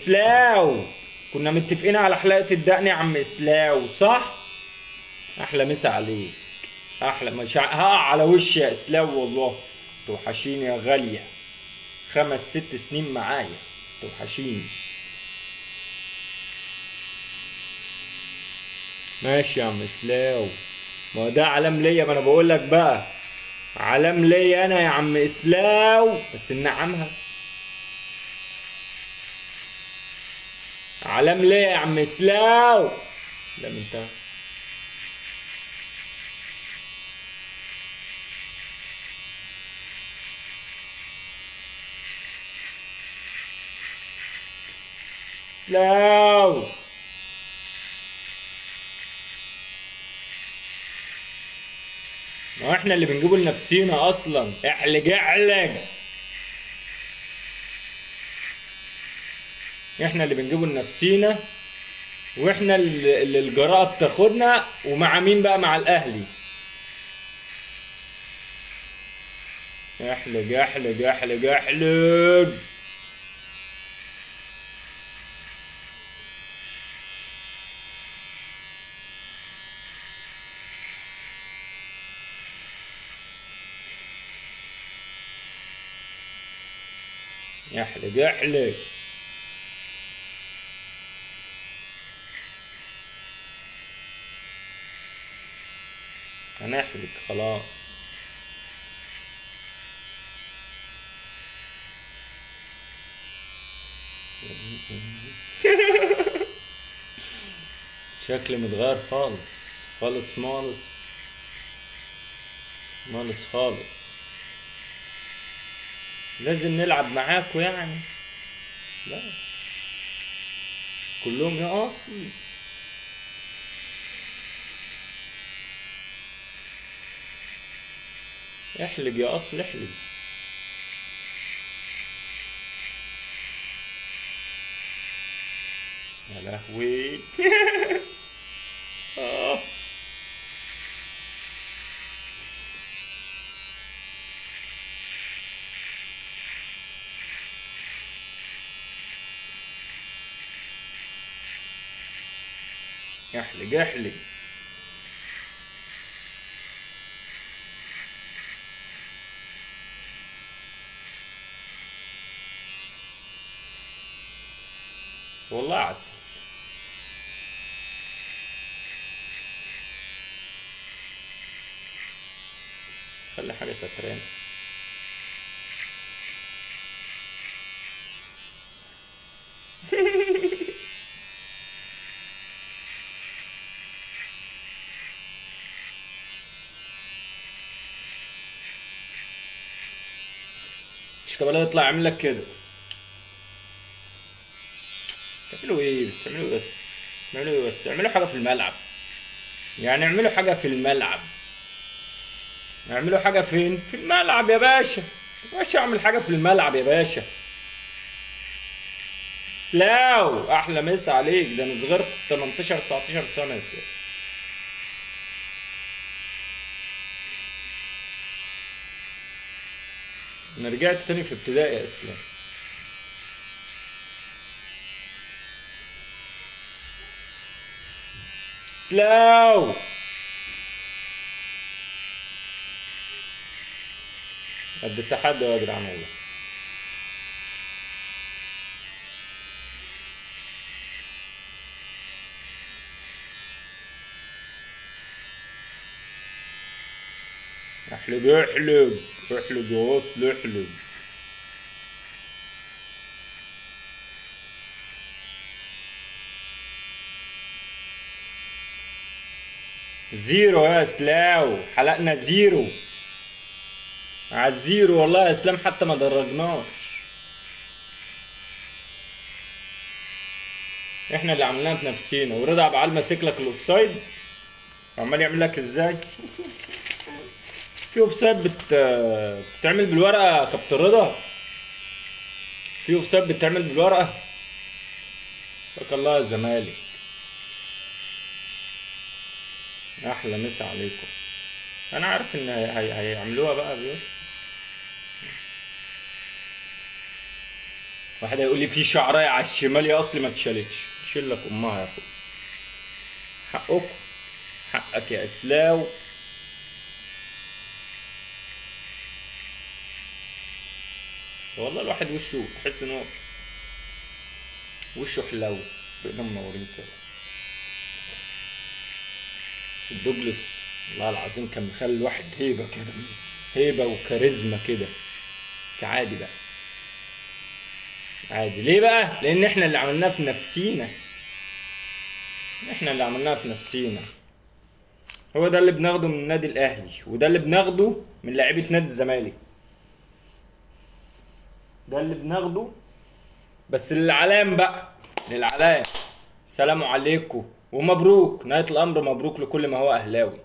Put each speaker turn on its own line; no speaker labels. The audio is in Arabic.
اسلاو، كنا متفقين على حلقة الدقن يا عم اسلاو، صح؟ احلى مسا عليك. احلى مش هقع على وشي يا اسلاو، والله توحشيني يا غالية. 5 6 سنين معايا، توحشيني. ماشي يا عم اسلاو، ما هو ده علام ليا، ما انا بقول لك بقى علام ليا انا يا عم اسلاو، بس نعمها. علام ليا يا عم اسلاو. لا من انت. اسلاو، ما هو احنا اللي بنجيبه لنفسينا اصلا. احلج احلج، احنا اللي بنجيبه لنفسينا، واحنا اللي الجراءة بتاخدنا. ومع مين بقى؟ مع الاهلي. احلج احلج احلج احلج. احلج احلج. هنحلج خلاص. شكلي متغير خالص خالص خالص خالص خالص. لازم نلعب معاكوا يعني. لا، كلهم يا اصلي. احلج يا اصل احلج. يا لهوي. آه. احلج احلج. والله عسل. خلي حاجة ستران. شيكابالا يطلع يعمل لك كده. تعملوا ايه بس؟ تعملوا ايه بس؟ تعملوا ايه بس؟ اعملوا حاجة في الملعب. يعني اعملوا حاجة في الملعب. اعملوا حاجة فين؟ في الملعب يا باشا. يا باشا اعمل حاجة في الملعب يا باشا. سلاو، احلى مسا عليك. ده انا صغرت 18 19 سنة يا سلاو. انا رجعت تاني في ابتدائي يا اسلام. سلاو. قد التحدي يا جدعان والله. احلب احلب احلب يا وصل احلب. زيرو يا سلاو، حلقنا زيرو على الزيرو والله يا اسلام، حتى ما درجناش. احنا اللي عملناها بنفسينا. ورضا عبد العال ماسك لك الاوفسايد وعمال يعمل لك ازاي. في اوفسايد بتتعمل بالورقه يا كابتن رضا. في اوفسايد بتتعمل بالورقه. شكر الله يا زمالك. احلى مسا عليكم. انا عارف ان هيعملوها بقى بيوش. واحد هيقول لي في شعرايه على الشمال يا اصلي ما اتشالتش، شيل لك امها يا اخويا. حقكم، حقك يا اسلاو. والله الواحد وشه تحس ان هو وشه حلو، بقينا منورين كده. بس الدوجلس والله العظيم كان مخلي الواحد هيبه كده، هيبه وكاريزما كده. بس عادي بقى، عادي. ليه بقى؟ لان احنا اللي عملناه في نفسينا، احنا اللي عملناها في نفسينا. هو ده اللي بناخده من النادي الاهلي، وده اللي بناخده من لاعيبه نادي الزمالك، ده اللي بناخده. بس للعلام بقى، للعلام. سلام عليكم ومبروك، نهايه الامر مبروك لكل ما هو اهلاوي.